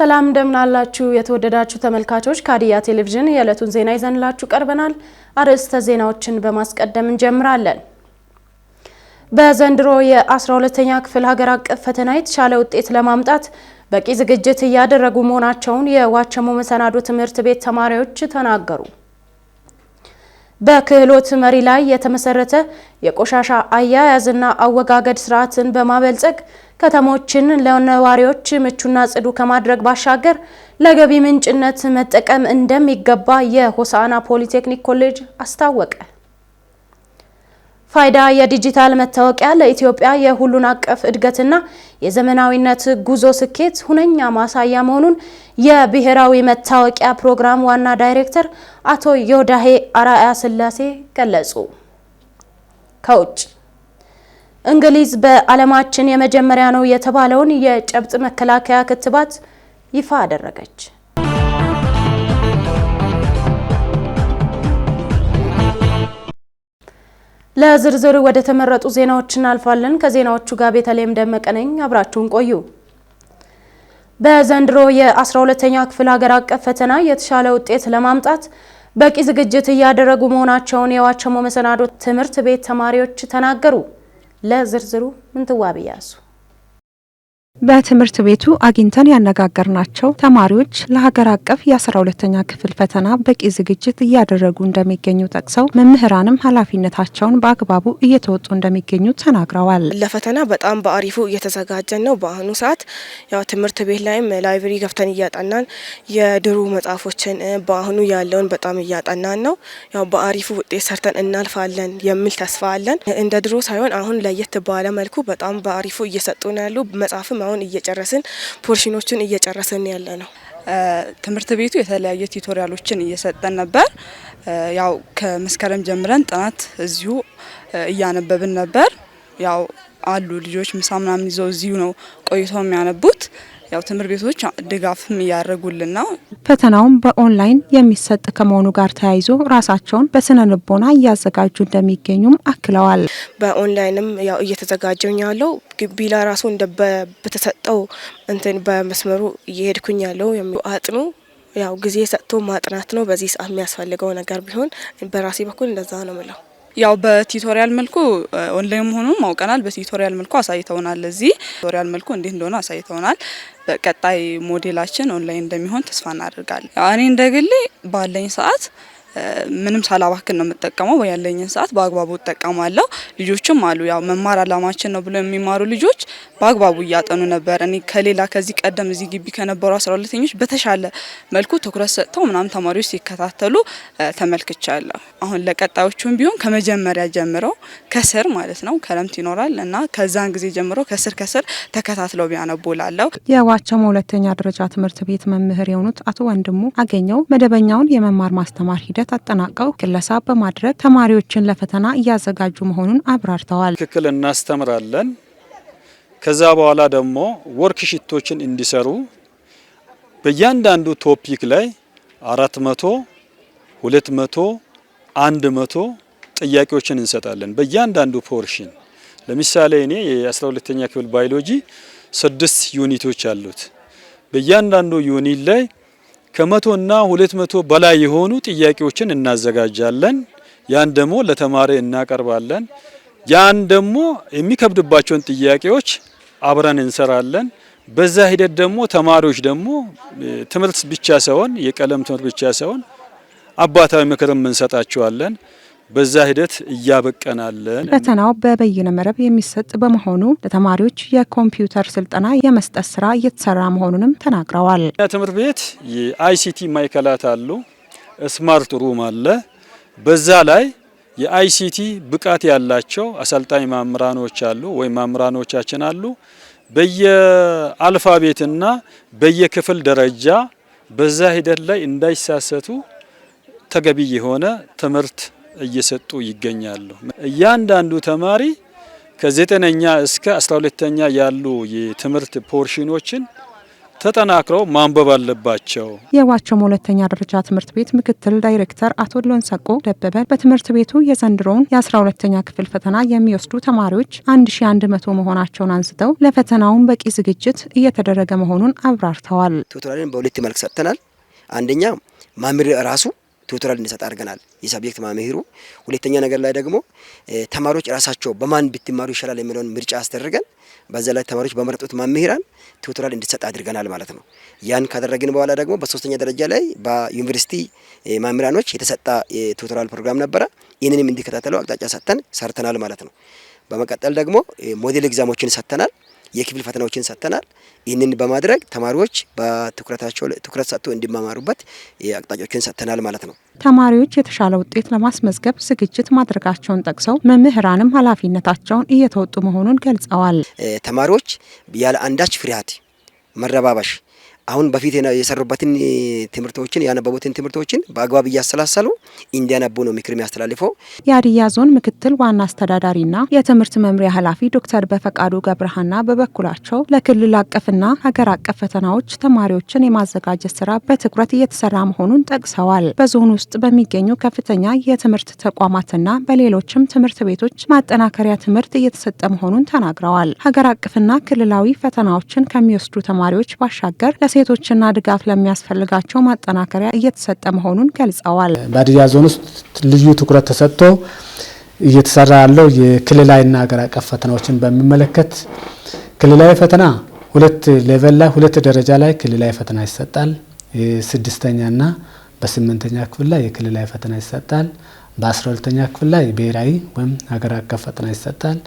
ሰላም እንደምናላችሁ የተወደዳችሁ ተመልካቾች ከሀዲያ ቴሌቪዥን የዕለቱን ዜና ይዘንላችሁ ቀርበናል። አርዕስተ ዜናዎችን በማስቀደም እንጀምራለን። በዘንድሮ የ12ኛ ክፍል ሀገር አቀፍ ፈተና የተሻለ ውጤት ለማምጣት በቂ ዝግጅት እያደረጉ መሆናቸውን የዋቸሞ መሰናዶ ትምህርት ቤት ተማሪዎች ተናገሩ። በክህሎት መሪ ላይ የተመሰረተ የቆሻሻ አያያዝና አወጋገድ ስርዓትን በማበልጸግ ከተሞችን ለነዋሪዎች ምቹና ጽዱ ከማድረግ ባሻገር ለገቢ ምንጭነት መጠቀም እንደሚገባ የሆሳዕና ፖሊቴክኒክ ኮሌጅ አስታወቀ። ፋይዳ የዲጂታል መታወቂያ ለኢትዮጵያ የሁሉን አቀፍ እድገትና የዘመናዊነት ጉዞ ስኬት ሁነኛ ማሳያ መሆኑን የብሔራዊ መታወቂያ ፕሮግራም ዋና ዳይሬክተር አቶ ዮዳሄ አራያ ስላሴ ገለጹ። ከውጭ እንግሊዝ በዓለማችን የመጀመሪያ ነው የተባለውን የጨብጥ መከላከያ ክትባት ይፋ አደረገች። ለዝርዝር ወደ ተመረጡ ዜናዎች እናልፋለን። ከዜናዎቹ ጋር ቤተልሔም ደመቀ ነኝ። አብራችሁን ቆዩ። በዘንድሮ የ12ኛ ክፍል ሀገር አቀፍ ፈተና የተሻለ ውጤት ለማምጣት በቂ ዝግጅት እያደረጉ መሆናቸውን የዋቸሞ መሰናዶ ትምህርት ቤት ተማሪዎች ተናገሩ። ለዝርዝሩ ምንትዋብ ያሱ በትምህርት ቤቱ አግኝተን ያነጋገርናቸው ተማሪዎች ለሀገር አቀፍ የ12ኛ ክፍል ፈተና በቂ ዝግጅት እያደረጉ እንደሚገኙ ጠቅሰው መምህራንም ኃላፊነታቸውን በአግባቡ እየተወጡ እንደሚገኙ ተናግረዋል። ለፈተና በጣም በአሪፉ እየተዘጋጀን ነው። በአሁኑ ሰዓት ያው ትምህርት ቤት ላይም ላይብረሪ ገብተን እያጠናን የድሮ መጽሐፎችን በአሁኑ ያለውን በጣም እያጠናን ነው። ያው በአሪፉ ውጤት ሰርተን እናልፋለን የሚል ተስፋ አለን። እንደ ድሮ ሳይሆን አሁን ለየት ባለ መልኩ በጣም በአሪፉ እየሰጡን ያሉ መጽሐፍም አሁን እየጨረስን ፖርሽኖችን እየጨረስን ያለ ነው። ትምህርት ቤቱ የተለያየ ቲዩቶሪያሎችን እየሰጠን ነበር። ያው ከመስከረም ጀምረን ጥናት እዚሁ እያነበብን ነበር። ያው አሉ ልጆች ምሳ ምናምን ይዘው እዚሁ ነው ቆይተው የሚያነቡት። ያው ትምህርት ቤቶች ድጋፍም እያደረጉልን ነው። ፈተናውም በኦንላይን የሚሰጥ ከመሆኑ ጋር ተያይዞ ራሳቸውን በስነ ልቦና እያዘጋጁ እንደሚገኙም አክለዋል። በኦንላይንም ያው እየተዘጋጀኝ ያለው ግቢ ላይ ራሱ በተሰጠው እንትን በመስመሩ እየሄድኩኝ ያለው አጥኑ ያው ጊዜ ሰጥቶ ማጥናት ነው በዚህ ሰዓት የሚያስፈልገው ነገር ቢሆን በራሴ በኩል እንደዛ ነው ማለት። ያው በቲዩቶሪያል መልኩ ኦንላይን መሆኑን ማውቀናል። በቲዩቶሪያል መልኩ አሳይተውናል። እዚህ ቲዩቶሪያል መልኩ እንዴት እንደሆነ አሳይተውናል። በቀጣይ ሞዴላችን ኦንላይን እንደሚሆን ተስፋ እናደርጋለን። እኔ እንደግሌ ባለኝ ሰዓት ምንም ሳላባክን ነው የምጠቀመው። ያለኝን ሰዓት በአግባቡ እጠቀማለሁ። ልጆችም አሉ ያው መማር አላማችን ነው ብለው የሚማሩ ልጆች በአግባቡ እያጠኑ ነበር። እኔ ከዚህ ቀደም እዚህ ግቢ ከነበሩ 12ኞች በተሻለ መልኩ ትኩረት ሰጥተው ምናምን ተማሪዎች ሲከታተሉ ተመልክቻለሁ። አሁን ለቀጣዮቹም ቢሆን ከመጀመሪያ ጀምረው ከስር ማለት ነው ክረምት ይኖራል እና ከዛን ጊዜ ጀምሮ ከስር ተከታትለው ቢያነቡላለሁ። የዋቸሞ ሁለተኛ ደረጃ ትምህርት ቤት መምህር የሆኑት አቶ ወንድሙ አገኘው መደበኛውን የመማር ማስተማር ሂደት አጠናቀው ክለሳ በማድረግ ተማሪዎችን ለፈተና እያዘጋጁ መሆኑን አብራርተዋል። ትክክል እናስተምራለን። ከዛ በኋላ ደግሞ ወርክሺቶችን እንዲሰሩ በእያንዳንዱ ቶፒክ ላይ 400፣ 200፣ 100 ጥያቄዎችን እንሰጣለን በእያንዳንዱ ፖርሽን። ለምሳሌ እኔ የ12ኛ ክፍል ባዮሎጂ 6 ዩኒቶች አሉት። በእያንዳንዱ ዩኒት ላይ ከ100 እና 200 በላይ የሆኑ ጥያቄዎችን እናዘጋጃለን። ያን ደግሞ ለተማሪ እናቀርባለን። ያን ደግሞ የሚከብድባቸውን ጥያቄዎች አብረን እንሰራለን። በዛ ሂደት ደግሞ ተማሪዎች ደግሞ ትምህርት ብቻ ሳይሆን የቀለም ትምህርት ብቻ ሳይሆን አባታዊ ምክርም እንሰጣቸዋለን። በዛ ሂደት እያበቀናለን። ፈተናው በበይነ መረብ የሚሰጥ በመሆኑ ለተማሪዎች የኮምፒውተር ስልጠና የመስጠት ስራ እየተሰራ መሆኑንም ተናግረዋል። ትምህርት ቤት የአይሲቲ ማዕከላት አሉ፣ ስማርት ሩም አለ። በዛ ላይ የአይሲቲ ብቃት ያላቸው አሰልጣኝ መምህራኖች አሉ ወይ መምህራኖቻችን አሉ። በየአልፋቤትና በየክፍል ደረጃ በዛ ሂደት ላይ እንዳይሳሰቱ ተገቢ የሆነ ትምህርት እየሰጡ ይገኛሉ። እያንዳንዱ ተማሪ ከ9ኛ እስከ 12ኛ ያሉ የትምህርት ፖርሽኖችን ተጠናክረው ማንበብ አለባቸው። የዋቸሞ ሁለተኛ ደረጃ ትምህርት ቤት ምክትል ዳይሬክተር አቶ ሎንሰቆ ደበበ በትምህርት ቤቱ የዘንድሮውን የ12ኛ ክፍል ፈተና የሚወስዱ ተማሪዎች 1100 መሆናቸውን አንስተው ለፈተናውን በቂ ዝግጅት እየተደረገ መሆኑን አብራርተዋል። ቱቶሪያልን በሁለት መልክ ሰጥተናል። አንደኛ ማምር ራሱ ቱቶሪያል እንዲሰጥ አድርገናል፣ የሰብጀክት ማምህሩ። ሁለተኛ ነገር ላይ ደግሞ ተማሪዎች ራሳቸው በማን ብትማሩ ይሻላል የሚለውን ምርጫ አስደርገን በዛ ላይ ተማሪዎች በመረጡት መምህራን ቱቶሪያል እንዲሰጥ አድርገናል ማለት ነው። ያን ካደረግን በኋላ ደግሞ በሶስተኛ ደረጃ ላይ በዩኒቨርሲቲ መምህራኖች የተሰጣ ቱቶሪያል ፕሮግራም ነበረ። ይህንንም እንዲከታተሉ አቅጣጫ ሰጥተን ሰርተናል ማለት ነው። በመቀጠል ደግሞ ሞዴል ኤግዛሞችን ሰጥተናል፣ የክፍል ፈተናዎችን ሰጥተናል። ይህንን በማድረግ ተማሪዎች በትኩረታቸው ትኩረት ሰጥተው እንዲማማሩበት አቅጣጫዎችን ሰጥተናል ማለት ነው። ተማሪዎች የተሻለ ውጤት ለማስመዝገብ ዝግጅት ማድረጋቸውን ጠቅሰው መምህራንም ኃላፊነታቸውን እየተወጡ መሆኑን ገልጸዋል። ተማሪዎች ያለ አንዳች ፍርሃት መረባበሽ አሁን በፊት የሰሩበትን ትምህርቶችን ያነበቡትን ትምህርቶችን በአግባብ እያሰላሰሉ እንዲያነቡ ነው ምክር የሚያስተላልፈው። የሀዲያ ዞን ምክትል ዋና አስተዳዳሪና የትምህርት መምሪያ ኃላፊ ዶክተር በፈቃዱ ገብረሃና በበኩላቸው ለክልል አቀፍና ሀገር አቀፍ ፈተናዎች ተማሪዎችን የማዘጋጀት ስራ በትኩረት እየተሰራ መሆኑን ጠቅሰዋል። በዞን ውስጥ በሚገኙ ከፍተኛ የትምህርት ተቋማትና በሌሎችም ትምህርት ቤቶች ማጠናከሪያ ትምህርት እየተሰጠ መሆኑን ተናግረዋል። ሀገር አቀፍና ክልላዊ ፈተናዎችን ከሚወስዱ ተማሪዎች ባሻገር ሴቶችና ድጋፍ ለሚያስፈልጋቸው ማጠናከሪያ እየተሰጠ መሆኑን ገልጸዋል። በሀዲያ ዞን ውስጥ ልዩ ትኩረት ተሰጥቶ እየተሰራ ያለው የክልላዊና ሀገር አቀፍ ፈተናዎችን በሚመለከት ክልላዊ ፈተና ሁለት ሌቨል ላይ ሁለት ደረጃ ላይ ክልላዊ ፈተና ይሰጣል። የ6ኛና በ8ኛ ክፍል ላይ የክልላዊ ፈተና ይሰጣል። በ12ኛ ክፍል ላይ ብሔራዊ ወይም ሀገር አቀፍ ፈተና ይሰጣል።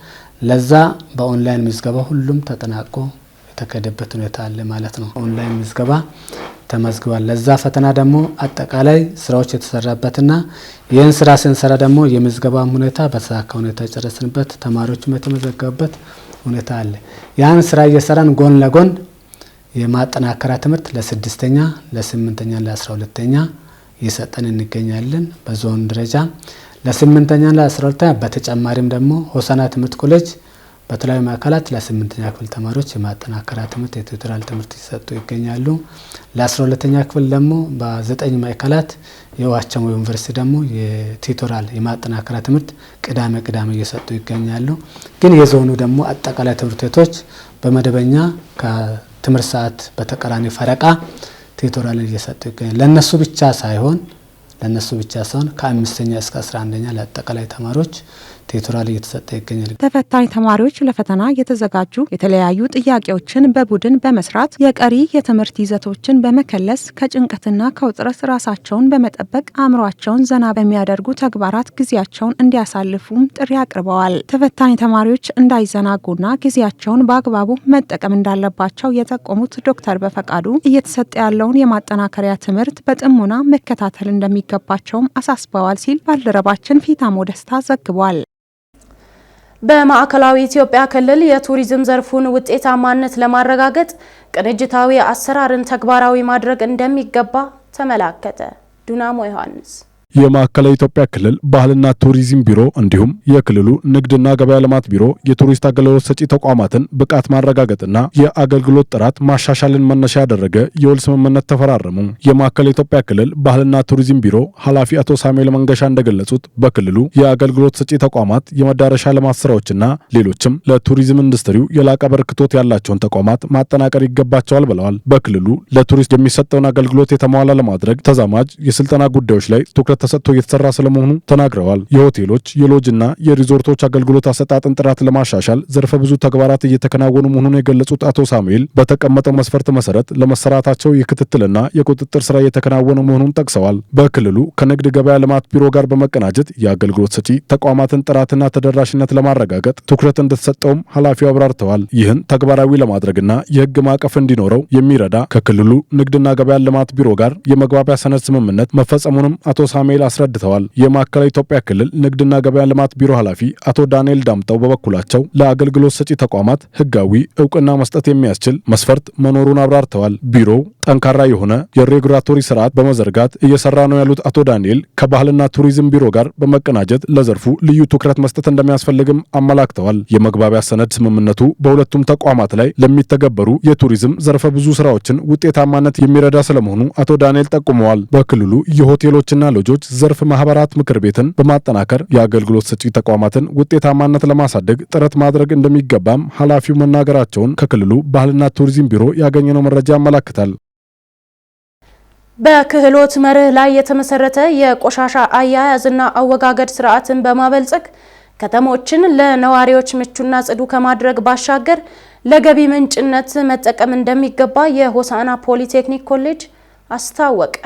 ለዛ በኦንላይን ምዝገባ ሁሉም ተጠናቆ የተከደበት ሁኔታ አለ ማለት ነው። ኦንላይን ምዝገባ ተመዝግቧል። ለዛ ፈተና ደግሞ አጠቃላይ ስራዎች የተሰራበትና ይህን ስራ ስንሰራ ደግሞ የምዝገባ ሁኔታ በተሳካ ሁኔታ የጨረስንበት ተማሪዎችም የተመዘገቡበት ሁኔታ አለ። ያን ስራ እየሰራን ጎን ለጎን የማጠናከሪያ ትምህርት ለ6ኛ፣ ለ8ኛ፣ ለ12ኛ እየሰጠን እንገኛለን። በዞን ደረጃ ለ8ኛ፣ ለ12ኛ በተጨማሪም ደግሞ ሆሳና ትምህርት ኮሌጅ በተለያዩ ማዕከላት ለ8ኛ ክፍል ተማሪዎች የማጠናከሪያ ትምህርት የቱቶሪያል ትምህርት ይሰጡ ይገኛሉ። ለ12ኛ ክፍል ደግሞ በ9 ማዕከላት የዋቸሞ ዩኒቨርሲቲ ደግሞ የቱቶሪያል የማጠናከሪያ ትምህርት ቅዳሜ እየሰጡ ይገኛሉ። ግን የዞኑ ደግሞ አጠቃላይ ትምህርት ቤቶች በመደበኛ ከትምህርት ሰዓት በተቃራኒ ፈረቃ ቱቶሪያል እየሰጡ ይገኛሉ። ለነሱ ብቻ ሳይሆን ከ5ኛ እስከ 11ኛ ለአጠቃላይ ተማሪዎች ቱቶሪያል እየተሰጠ ይገኛል። ተፈታኝ ተማሪዎች ለፈተና የተዘጋጁ የተለያዩ ጥያቄዎችን በቡድን በመስራት የቀሪ የትምህርት ይዘቶችን በመከለስ ከጭንቀትና ከውጥረት ራሳቸውን በመጠበቅ አእምሯቸውን ዘና በሚያደርጉ ተግባራት ጊዜያቸውን እንዲያሳልፉም ጥሪ አቅርበዋል። ተፈታኝ ተማሪዎች እንዳይዘናጉና ጊዜያቸውን በአግባቡ መጠቀም እንዳለባቸው የጠቆሙት ዶክተር በፈቃዱ እየተሰጠ ያለውን የማጠናከሪያ ትምህርት በጥሞና መከታተል እንደሚገባቸውም አሳስበዋል ሲል ባልደረባችን ፊታሞ ደስታ ዘግቧል። በማዕከላዊ ኢትዮጵያ ክልል የቱሪዝም ዘርፉን ውጤታማነት ለማረጋገጥ ቅንጅታዊ አሰራርን ተግባራዊ ማድረግ እንደሚገባ ተመላከተ። ዱናሞ ዮሐንስ የማዕከላዊ ኢትዮጵያ ክልል ባህልና ቱሪዝም ቢሮ እንዲሁም የክልሉ ንግድና ገበያ ልማት ቢሮ የቱሪስት አገልግሎት ሰጪ ተቋማትን ብቃት ማረጋገጥና የአገልግሎት ጥራት ማሻሻልን መነሻ ያደረገ የውል ስምምነት ተፈራረሙ። የማዕከላዊ ኢትዮጵያ ክልል ባህልና ቱሪዝም ቢሮ ኃላፊ አቶ ሳሙኤል መንገሻ እንደገለጹት በክልሉ የአገልግሎት ሰጪ ተቋማት የመዳረሻ ልማት ስራዎችና ሌሎችም ለቱሪዝም ኢንዱስትሪው የላቀ በርክቶት ያላቸውን ተቋማት ማጠናቀር ይገባቸዋል ብለዋል። በክልሉ ለቱሪስት የሚሰጠውን አገልግሎት የተሟላ ለማድረግ ተዛማጅ የስልጠና ጉዳዮች ላይ ትኩረት ተሰጥቶ እየተሰራ ስለመሆኑ ተናግረዋል። የሆቴሎች የሎጅና የሪዞርቶች አገልግሎት አሰጣጥን ጥራት ለማሻሻል ዘርፈ ብዙ ተግባራት እየተከናወኑ መሆኑን የገለጹት አቶ ሳሙኤል በተቀመጠው መስፈርት መሰረት ለመሰራታቸው የክትትልና የቁጥጥር ስራ እየተከናወነ መሆኑን ጠቅሰዋል። በክልሉ ከንግድ ገበያ ልማት ቢሮ ጋር በመቀናጀት የአገልግሎት ሰጪ ተቋማትን ጥራትና ተደራሽነት ለማረጋገጥ ትኩረት እንደተሰጠውም ኃላፊው አብራርተዋል። ይህን ተግባራዊ ለማድረግና የህግ ማዕቀፍ እንዲኖረው የሚረዳ ከክልሉ ንግድና ገበያ ልማት ቢሮ ጋር የመግባቢያ ሰነድ ስምምነት መፈጸሙንም አቶ ሳሙኤል ዳንኤል አስረድተዋል። የማዕከላዊ ኢትዮጵያ ክልል ንግድና ገበያ ልማት ቢሮ ኃላፊ አቶ ዳንኤል ዳምጠው በበኩላቸው ለአገልግሎት ሰጪ ተቋማት ህጋዊ እውቅና መስጠት የሚያስችል መስፈርት መኖሩን አብራርተዋል። ቢሮው ጠንካራ የሆነ የሬጉላቶሪ ስርዓት በመዘርጋት እየሰራ ነው ያሉት አቶ ዳንኤል ከባህልና ቱሪዝም ቢሮ ጋር በመቀናጀት ለዘርፉ ልዩ ትኩረት መስጠት እንደሚያስፈልግም አመላክተዋል። የመግባቢያ ሰነድ ስምምነቱ በሁለቱም ተቋማት ላይ ለሚተገበሩ የቱሪዝም ዘርፈ ብዙ ስራዎችን ውጤታማነት የሚረዳ ስለመሆኑ አቶ ዳንኤል ጠቁመዋል። በክልሉ የሆቴሎችና ሎጆች ዘርፍ ማህበራት ምክር ቤትን በማጠናከር የአገልግሎት ሰጪ ተቋማትን ውጤታማነት ለማሳደግ ጥረት ማድረግ እንደሚገባም ኃላፊው መናገራቸውን ከክልሉ ባህልና ቱሪዝም ቢሮ ያገኘነው መረጃ ያመለክታል። በክህሎት መርህ ላይ የተመሰረተ የቆሻሻ አያያዝና አወጋገድ ስርዓትን በማበልጸግ ከተሞችን ለነዋሪዎች ምቹና ጽዱ ከማድረግ ባሻገር ለገቢ ምንጭነት መጠቀም እንደሚገባ የሆሳዕና ፖሊቴክኒክ ኮሌጅ አስታወቀ።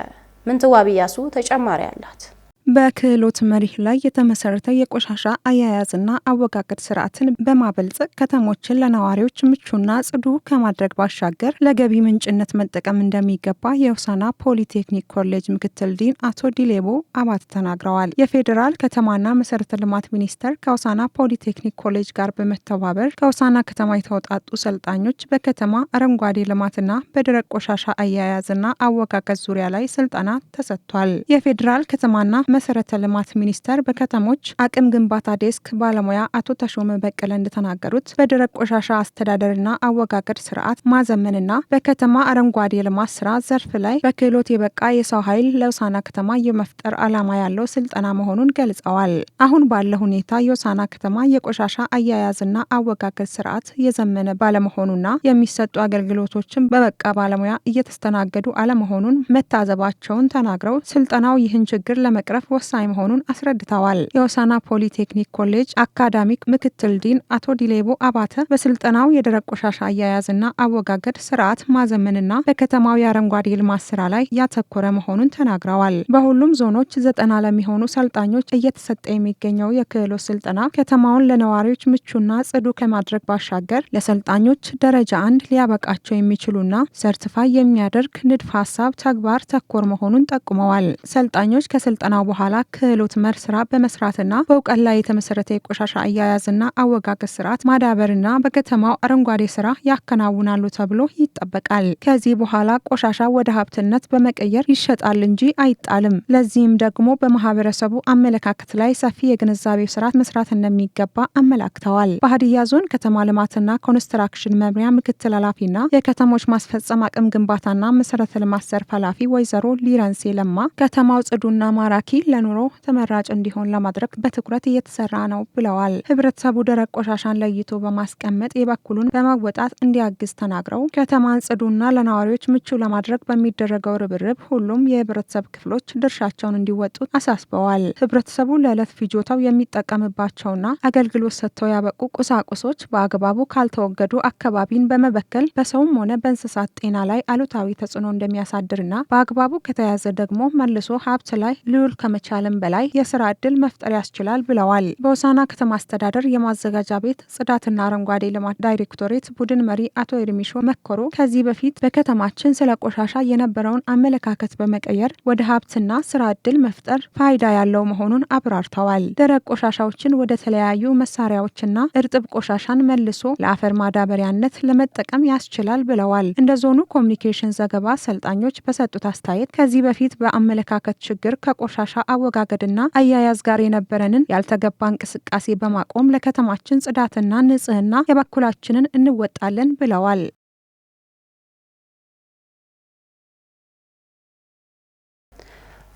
ምንትዋብ ኢያሱ ተጨማሪ አላት። በክህሎት መርህ ላይ የተመሰረተ የቆሻሻ አያያዝና አወጋገድ ስርዓትን በማበልጸግ ከተሞችን ለነዋሪዎች ምቹና ጽዱ ከማድረግ ባሻገር ለገቢ ምንጭነት መጠቀም እንደሚገባ የሆሳዕና ፖሊቴክኒክ ኮሌጅ ምክትል ዲን አቶ ዲሌቦ አባት ተናግረዋል። የፌዴራል ከተማና መሰረተ ልማት ሚኒስቴር ከሆሳዕና ፖሊቴክኒክ ኮሌጅ ጋር በመተባበር ከሆሳዕና ከተማ የተውጣጡ ሰልጣኞች በከተማ አረንጓዴ ልማትና በደረቅ ቆሻሻ አያያዝና አወጋገድ ዙሪያ ላይ ስልጠና ተሰጥቷል። የፌዴራል ከተማና መሰረተ ልማት ሚኒስቴር በከተሞች አቅም ግንባታ ዴስክ ባለሙያ አቶ ተሾመ በቀለ እንደተናገሩት በደረቅ ቆሻሻ አስተዳደርና አወጋገድ ስርዓት ማዘመንና በከተማ አረንጓዴ ልማት ስራ ዘርፍ ላይ በክህሎት የበቃ የሰው ኃይል ለሆሳዕና ከተማ የመፍጠር ዓላማ ያለው ስልጠና መሆኑን ገልጸዋል። አሁን ባለው ሁኔታ የሆሳዕና ከተማ የቆሻሻ አያያዝና አወጋገድ ስርዓት የዘመነ ባለመሆኑና የሚሰጡ አገልግሎቶችን በበቃ ባለሙያ እየተስተናገዱ አለመሆኑን መታዘባቸውን ተናግረው ስልጠናው ይህን ችግር ለመቅረፍ ወሳኝ መሆኑን አስረድተዋል። የሆሳዕና ፖሊቴክኒክ ኮሌጅ አካዳሚክ ምክትል ዲን አቶ ዲሌቦ አባተ በስልጠናው የደረቅ ቆሻሻ አያያዝና አወጋገድ ስርዓት ማዘመንና በከተማው የአረንጓዴ ልማት ስራ ላይ ያተኮረ መሆኑን ተናግረዋል። በሁሉም ዞኖች 90 ለሚሆኑ ሰልጣኞች እየተሰጠ የሚገኘው የክህሎት ስልጠና ከተማውን ለነዋሪዎች ምቹና ጽዱ ከማድረግ ባሻገር ለሰልጣኞች ደረጃ 1 ሊያበቃቸው የሚችሉና ሰርቲፋይ የሚያደርግ ንድፍ ሀሳብ ተግባር ተኮር መሆኑን ጠቁመዋል። ሰልጣኞች ከስልጠናው በኋላ ክህሎት መር ስራ በመስራትና በእውቀት ላይ የተመሰረተ የቆሻሻ አያያዝና አወጋገድ ስርዓት ማዳበርና በከተማው አረንጓዴ ስራ ያከናውናሉ ተብሎ ይጠበቃል። ከዚህ በኋላ ቆሻሻ ወደ ሀብትነት በመቀየር ይሸጣል እንጂ አይጣልም። ለዚህም ደግሞ በማህበረሰቡ አመለካከት ላይ ሰፊ የግንዛቤ ስርዓት መስራት እንደሚገባ አመላክተዋል። በሀዲያ ዞን ከተማ ልማትና ኮንስትራክሽን መምሪያ ምክትል ኃላፊና የከተሞች ማስፈጸም አቅም ግንባታና መሰረተ ልማት ዘርፍ ኃላፊ ወይዘሮ ሊረንሴ ለማ ከተማው ጽዱና ማራኪ ለኑሮ ተመራጭ እንዲሆን ለማድረግ በትኩረት እየተሰራ ነው ብለዋል። ህብረተሰቡ ደረቅ ቆሻሻን ለይቶ በማስቀመጥ የበኩሉን በመወጣት እንዲያግዝ ተናግረው ከተማን ጽዱና ለነዋሪዎች ምቹ ለማድረግ በሚደረገው ርብርብ ሁሉም የህብረተሰብ ክፍሎች ድርሻቸውን እንዲወጡ አሳስበዋል። ህብረተሰቡ ለዕለት ፍጆታው የሚጠቀምባቸውና አገልግሎት ሰጥተው ያበቁ ቁሳቁሶች በአግባቡ ካልተወገዱ አካባቢን በመበከል በሰውም ሆነ በእንስሳት ጤና ላይ አሉታዊ ተጽዕኖ እንደሚያሳድርና በአግባቡ ከተያዘ ደግሞ መልሶ ሀብት ላይ ሊውል ከመቻልም በላይ የስራ ዕድል መፍጠር ያስችላል ብለዋል። በሆሳዕና ከተማ አስተዳደር የማዘጋጃ ቤት ጽዳትና አረንጓዴ ልማት ዳይሬክቶሬት ቡድን መሪ አቶ ኤርሚሾ መኮሮ ከዚህ በፊት በከተማችን ስለ ቆሻሻ የነበረውን አመለካከት በመቀየር ወደ ሀብትና ስራ ዕድል መፍጠር ፋይዳ ያለው መሆኑን አብራርተዋል። ደረቅ ቆሻሻዎችን ወደ ተለያዩ መሳሪያዎችና እርጥብ ቆሻሻን መልሶ ለአፈር ማዳበሪያነት ለመጠቀም ያስችላል ብለዋል። እንደ ዞኑ ኮሚኒኬሽን ዘገባ ሰልጣኞች በሰጡት አስተያየት ከዚህ በፊት በአመለካከት ችግር ከቆሻሻ አወጋገድና አያያዝ ጋር የነበረንን ያልተገባ እንቅስቃሴ በማቆም ለከተማችን ጽዳትና ንጽህና የበኩላችንን እንወጣለን ብለዋል።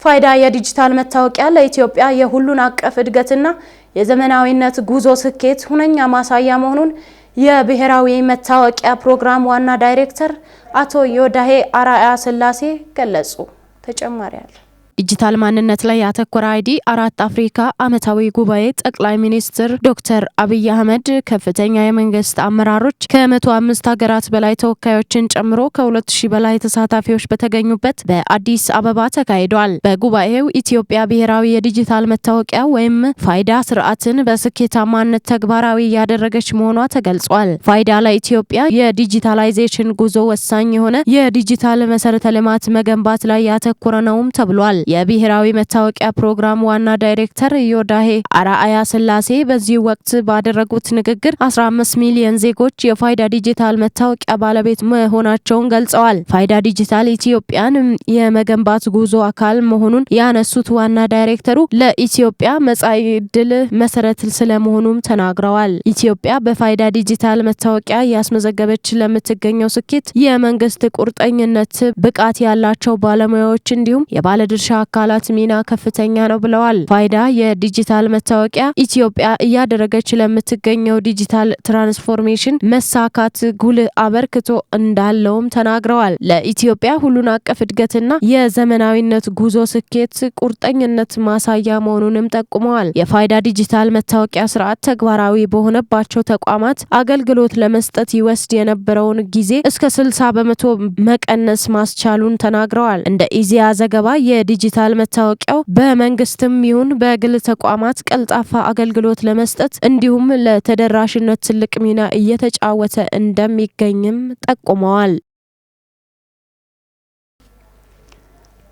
ፋይዳ የዲጂታል መታወቂያ ለኢትዮጵያ የሁሉን አቀፍ እድገትና የዘመናዊነት ጉዞ ስኬት ሁነኛ ማሳያ መሆኑን የብሔራዊ መታወቂያ ፕሮግራም ዋና ዳይሬክተር አቶ ዮዳሄ አራያ ስላሴ ገለጹ። ተጨማሪ አለ። ዲጂታል ማንነት ላይ ያተኮረ አይዲ 4 አፍሪካ ዓመታዊ ጉባኤ ጠቅላይ ሚኒስትር ዶክተር አብይ አህመድ ከፍተኛ የመንግስት አመራሮች ከ105 ሀገራት በላይ ተወካዮችን ጨምሮ ከ2000 በላይ ተሳታፊዎች በተገኙበት በአዲስ አበባ ተካሂዷል። በጉባኤው ኢትዮጵያ ብሔራዊ የዲጂታል መታወቂያ ወይም ፋይዳ ስርዓትን በስኬታማነት ተግባራዊ ያደረገች መሆኗ ተገልጿል። ፋይዳ ለኢትዮጵያ የዲጂታላይዜሽን ጉዞ ወሳኝ የሆነ የዲጂታል መሰረተ ልማት መገንባት ላይ ያተኮረ ነውም ተብሏል። የብሔራዊ መታወቂያ ፕሮግራም ዋና ዳይሬክተር ዮዳሄ አራአያ ስላሴ በዚህ ወቅት ባደረጉት ንግግር 15 ሚሊዮን ዜጎች የፋይዳ ዲጂታል መታወቂያ ባለቤት መሆናቸውን ገልጸዋል። ፋይዳ ዲጂታል ኢትዮጵያን የመገንባት ጉዞ አካል መሆኑን ያነሱት ዋና ዳይሬክተሩ ለኢትዮጵያ መጻኢ ዕድል መሰረት ስለመሆኑም ተናግረዋል። ኢትዮጵያ በፋይዳ ዲጂታል መታወቂያ ያስመዘገበች ለምትገኘው ስኬት የመንግስት ቁርጠኝነት፣ ብቃት ያላቸው ባለሙያዎች እንዲሁም የባለድርሻ አካላት ሚና ከፍተኛ ነው ብለዋል። ፋይዳ የዲጂታል መታወቂያ ኢትዮጵያ እያደረገች ለምትገኘው ዲጂታል ትራንስፎርሜሽን መሳካት ጉልህ አበርክቶ እንዳለውም ተናግረዋል። ለኢትዮጵያ ሁሉን አቀፍ እድገትና የዘመናዊነት ጉዞ ስኬት ቁርጠኝነት ማሳያ መሆኑንም ጠቁመዋል። የፋይዳ ዲጂታል መታወቂያ ስርዓት ተግባራዊ በሆነባቸው ተቋማት አገልግሎት ለመስጠት ይወስድ የነበረውን ጊዜ እስከ 60 በመቶ መቀነስ ማስቻሉን ተናግረዋል። እንደ ኢዜአ ዘገባ የዲጂታል መታወቂያው በመንግስትም ይሁን በግል ተቋማት ቀልጣፋ አገልግሎት ለመስጠት እንዲሁም ለተደራሽነት ትልቅ ሚና እየተጫወተ እንደሚገኝም ጠቁመዋል።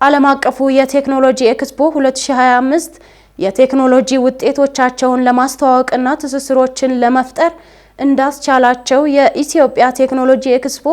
ዓለም አቀፉ የቴክኖሎጂ ኤክስፖ 2025 የቴክኖሎጂ ውጤቶቻቸውን ለማስተዋወቅና ትስስሮችን ለመፍጠር እንዳስቻላቸው የኢትዮጵያ ቴክኖሎጂ ኤክስፖ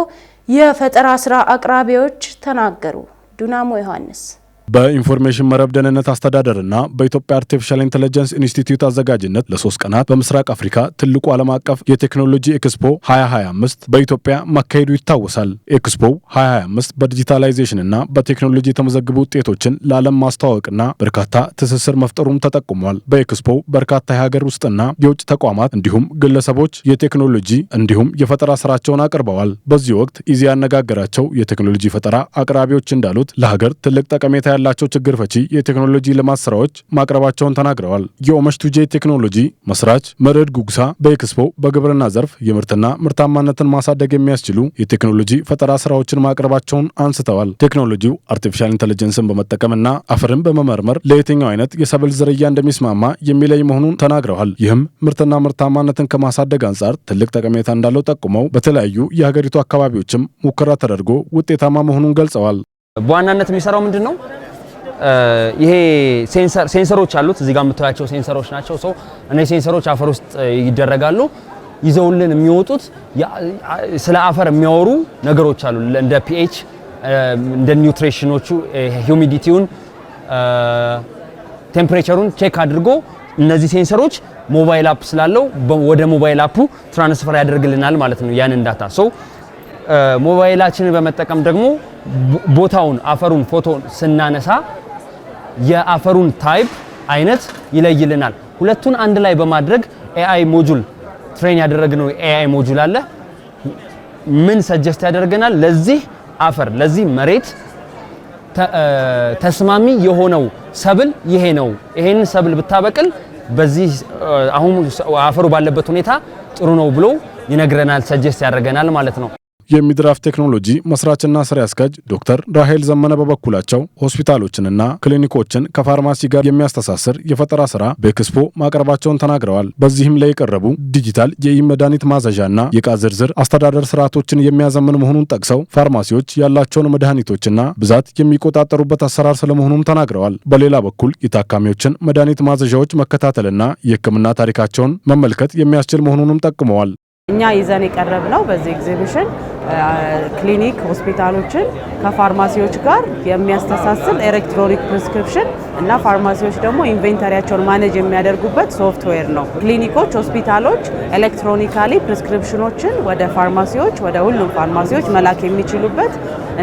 የፈጠራ ስራ አቅራቢዎች ተናገሩ። ዱናሞ ዮሐንስ በኢንፎርሜሽን መረብ ደህንነት አስተዳደርና በኢትዮጵያ አርቲፊሻል ኢንተለጀንስ ኢንስቲትዩት አዘጋጅነት ለ3 ቀናት በምስራቅ አፍሪካ ትልቁ ዓለም አቀፍ የቴክኖሎጂ ኤክስፖ 2025 በኢትዮጵያ መካሄዱ ይታወሳል። ኤክስፖው 2025 በዲጂታላይዜሽንና በቴክኖሎጂ የተመዘገቡ ውጤቶችን ለዓለም ማስተዋወቅና በርካታ ትስስር መፍጠሩም ተጠቁሟል። በኤክስፖው በርካታ የሀገር ውስጥና የውጭ ተቋማት እንዲሁም ግለሰቦች የቴክኖሎጂ እንዲሁም የፈጠራ ስራቸውን አቅርበዋል። በዚህ ወቅት ኢዜአ ያነጋገራቸው የቴክኖሎጂ ፈጠራ አቅራቢዎች እንዳሉት ለሀገር ትልቅ ጠቀሜታ ያላቸው ችግር ፈቺ የቴክኖሎጂ ልማት ስራዎች ማቅረባቸውን ተናግረዋል። የኦመሽ ቱጄ ቴክኖሎጂ መስራች መርዕድ ጉግሳ በኤክስፖ በግብርና ዘርፍ የምርትና ምርታማነትን ማሳደግ የሚያስችሉ የቴክኖሎጂ ፈጠራ ስራዎችን ማቅረባቸውን አንስተዋል። ቴክኖሎጂው አርቲፊሻል ኢንተለጀንስን በመጠቀምና አፈርን በመመርመር ለየትኛው አይነት የሰብል ዝርያ እንደሚስማማ የሚለይ መሆኑን ተናግረዋል። ይህም ምርትና ምርታማነትን ከማሳደግ አንጻር ትልቅ ጠቀሜታ እንዳለው ጠቁመው በተለያዩ የሀገሪቱ አካባቢዎችም ሙከራ ተደርጎ ውጤታማ መሆኑን ገልጸዋል። በዋናነት የሚሰራው ምንድነው? ይሄ ሴንሰሮች አሉት። እዚህ ጋር የምታያቸው ሴንሰሮች ናቸው። እነዚህ ሴንሰሮች አፈር ውስጥ ይደረጋሉ። ይዘውልን የሚወጡት ስለ አፈር የሚያወሩ ነገሮች አሉ። እንደ ፒኤች፣ እንደ ኒውትሪሽኖቹ፣ ሂዩሚዲቲውን፣ ቴምፕሬቸሩን ቼክ አድርጎ እነዚህ ሴንሰሮች ሞባይል አፕ ስላለው ወደ ሞባይል አፑ ትራንስፈር ያደርግልናል ማለት ነው ያንን ዳታ። ሞባይላችንን በመጠቀም ደግሞ ቦታውን አፈሩን ፎቶን ስናነሳ የአፈሩን ታይፕ አይነት ይለይልናል። ሁለቱን አንድ ላይ በማድረግ ኤአይ ሞጁል ትሬን ያደረግነው ኤአይ ሞጁል አለ። ምን ሰጀስት ያደርገናል? ለዚህ አፈር ለዚህ መሬት ተስማሚ የሆነው ሰብል ይሄ ነው። ይሄን ሰብል ብታበቅል በዚህ አሁን አፈሩ ባለበት ሁኔታ ጥሩ ነው ብሎ ይነግረናል፣ ሰጀስት ያደርገናል ማለት ነው። የሚድራፍ ቴክኖሎጂ መስራችና ስራ አስኪያጅ ዶክተር ራሄል ዘመነ በበኩላቸው ሆስፒታሎችንና ክሊኒኮችን ከፋርማሲ ጋር የሚያስተሳስር የፈጠራ ስራ በኤክስፖ ማቅረባቸውን ተናግረዋል። በዚህም ላይ የቀረቡ ዲጂታል የመድኃኒት ማዘዣና የዕቃ ዝርዝር አስተዳደር ስርዓቶችን የሚያዘምን መሆኑን ጠቅሰው ፋርማሲዎች ያላቸውን መድኃኒቶችና ብዛት የሚቆጣጠሩበት አሰራር ስለመሆኑም ተናግረዋል። በሌላ በኩል የታካሚዎችን መድኃኒት ማዘዣዎች መከታተልና የሕክምና ታሪካቸውን መመልከት የሚያስችል መሆኑንም ጠቁመዋል። እኛ ይዘን የቀረብነው በዚህ ኤግዚቢሽን ክሊኒክ ሆስፒታሎችን ከፋርማሲዎች ጋር የሚያስተሳስር ኤሌክትሮኒክ ፕሪስክሪፕሽን እና ፋርማሲዎች ደግሞ ኢንቬንተሪያቸውን ማኔጅ የሚያደርጉበት ሶፍትዌር ነው። ክሊኒኮች፣ ሆስፒታሎች ኤሌክትሮኒካሊ ፕሪስክሪፕሽኖችን ወደ ፋርማሲዎች ወደ ሁሉም ፋርማሲዎች መላክ የሚችሉበት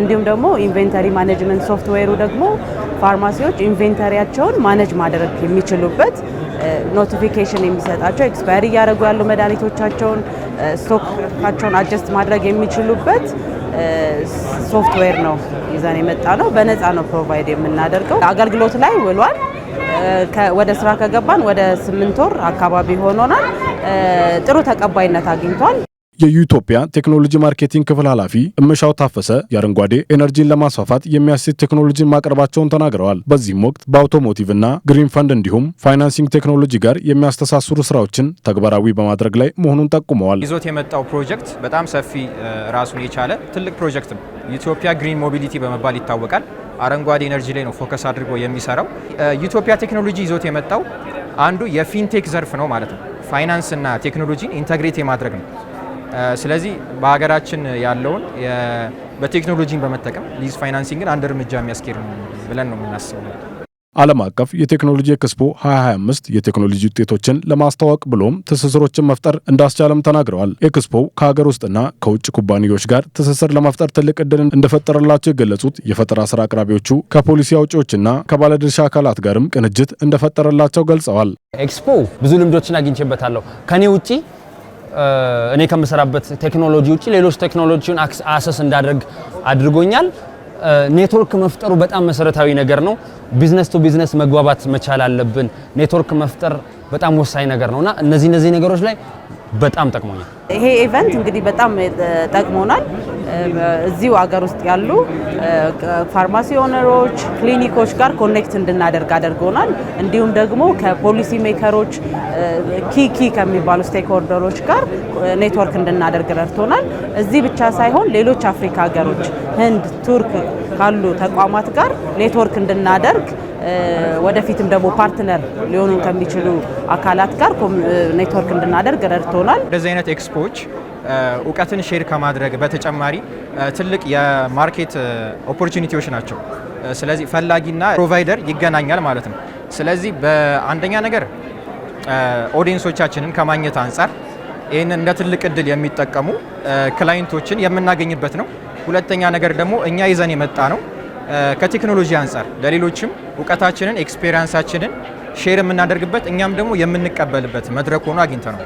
እንዲሁም ደግሞ ኢንቬንተሪ ማኔጅመንት ሶፍትዌሩ ደግሞ ፋርማሲዎች ኢንቬንተሪያቸውን ማኔጅ ማድረግ የሚችሉበት ኖቲፊኬሽን የሚሰጣቸው ኤክስፓየር እያደረጉ ያሉ መድኃኒቶቻቸውን ስቶካቸውን አጀስት ማድረግ የሚችሉበት ሶፍትዌር ነው ይዘን የመጣ ነው። በነፃ ነው ፕሮቫይድ የምናደርገው። አገልግሎት ላይ ውሏል። ወደ ስራ ከገባን ወደ 8 ወር አካባቢ ሆኖናል። ጥሩ ተቀባይነት አግኝቷል። የኢትዮጵያ ቴክኖሎጂ ማርኬቲንግ ክፍል ኃላፊ እመሻው ታፈሰ የአረንጓዴ ኤነርጂን ለማስፋፋት የሚያስችል ቴክኖሎጂን ማቅረባቸውን ተናግረዋል። በዚህም ወቅት በአውቶሞቲቭ እና ግሪን ፈንድ እንዲሁም ፋይናንሲንግ ቴክኖሎጂ ጋር የሚያስተሳስሩ ስራዎችን ተግባራዊ በማድረግ ላይ መሆኑን ጠቁመዋል። ይዞት የመጣው ፕሮጀክት በጣም ሰፊ ራሱን የቻለ ትልቅ ፕሮጀክት ነው። ኢትዮጵያ ግሪን ሞቢሊቲ በመባል ይታወቃል። አረንጓዴ ኤነርጂ ላይ ነው ፎከስ አድርጎ የሚሰራው። ኢትዮጵያ ቴክኖሎጂ ይዞት የመጣው አንዱ የፊንቴክ ዘርፍ ነው ማለት ነው። ፋይናንስ እና ቴክኖሎጂን ኢንተግሬት የማድረግ ነው። ስለዚህ በሀገራችን ያለውን በቴክኖሎጂን በመጠቀም ሊዝ ፋይናንሲንግን አንድ እርምጃ የሚያስኬድ ነው ብለን ነው የምናስበው። ዓለም አቀፍ የቴክኖሎጂ ኤክስፖ 2025 የቴክኖሎጂ ውጤቶችን ለማስተዋወቅ ብሎም ትስስሮችን መፍጠር እንዳስቻለም ተናግረዋል። ኤክስፖው ከሀገር ውስጥና ከውጭ ኩባንያዎች ጋር ትስስር ለመፍጠር ትልቅ ዕድል እንደፈጠረላቸው የገለጹት የፈጠራ ስራ አቅራቢዎቹ ከፖሊሲ አውጪዎችና ከባለድርሻ አካላት ጋርም ቅንጅት እንደፈጠረላቸው ገልጸዋል። ኤክስፖ ብዙ ልምዶችን አግኝቼበታለሁ። ከኔ ውጪ እኔ ከምሰራበት ቴክኖሎጂ ውጪ ሌሎች ቴክኖሎጂውን አክሰስ እንዳደርግ አድርጎኛል። ኔትወርክ መፍጠሩ በጣም መሰረታዊ ነገር ነው። ቢዝነስ ቱ ቢዝነስ መግባባት መቻል አለብን። ኔትወርክ መፍጠር በጣም ወሳኝ ነገር ነውና እነዚህ ነገሮች ላይ በጣም ጠቅሞኛል። ይሄ ኢቨንት እንግዲህ በጣም ጠቅሞናል። እዚሁ ሀገር ውስጥ ያሉ ፋርማሲ ኦነሮች፣ ክሊኒኮች ጋር ኮኔክት እንድናደርግ አድርጎናል። እንዲሁም ደግሞ ከፖሊሲ ሜከሮች ኪ ከሚባሉ ስቴክሆልደሮች ጋር ኔትወርክ እንድናደርግ ረድቶናል። እዚህ ብቻ ሳይሆን ሌሎች አፍሪካ ሀገሮች፣ ህንድ፣ ቱርክ ካሉ ተቋማት ጋር ኔትወርክ እንድናደርግ ወደፊትም ደግሞ ፓርትነር ሊሆኑ ከሚችሉ አካላት ጋር ኔትወርክ እንድናደርግ ረድቶናል። እንደዚህ አይነት ኤክስፖዎች እውቀትን ሼር ከማድረግ በተጨማሪ ትልቅ የማርኬት ኦፖርቹኒቲዎች ናቸው። ስለዚህ ፈላጊና ፕሮቫይደር ይገናኛል ማለት ነው። ስለዚህ በአንደኛ ነገር ኦዲየንሶቻችንን ከማግኘት አንጻር ይህንን እንደ ትልቅ እድል የሚጠቀሙ ክላይንቶችን የምናገኝበት ነው። ሁለተኛ ነገር ደግሞ እኛ ይዘን የመጣ ነው ከቴክኖሎጂ አንጻር ለሌሎችም እውቀታችንን ኤክስፔሪንሳችንን ሼር የምናደርግበት እኛም ደግሞ የምንቀበልበት መድረክ ሆኖ አግኝተናል።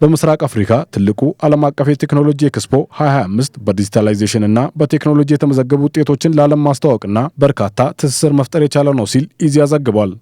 በምስራቅ አፍሪካ ትልቁ ዓለም አቀፍ የቴክኖሎጂ ኤክስፖ 2025 በዲጂታላይዜሽን እና በቴክኖሎጂ የተመዘገቡ ውጤቶችን ለዓለም ማስተዋወቅና በርካታ ትስስር መፍጠር የቻለ ነው ሲል ኢዜአ ዘግቧል።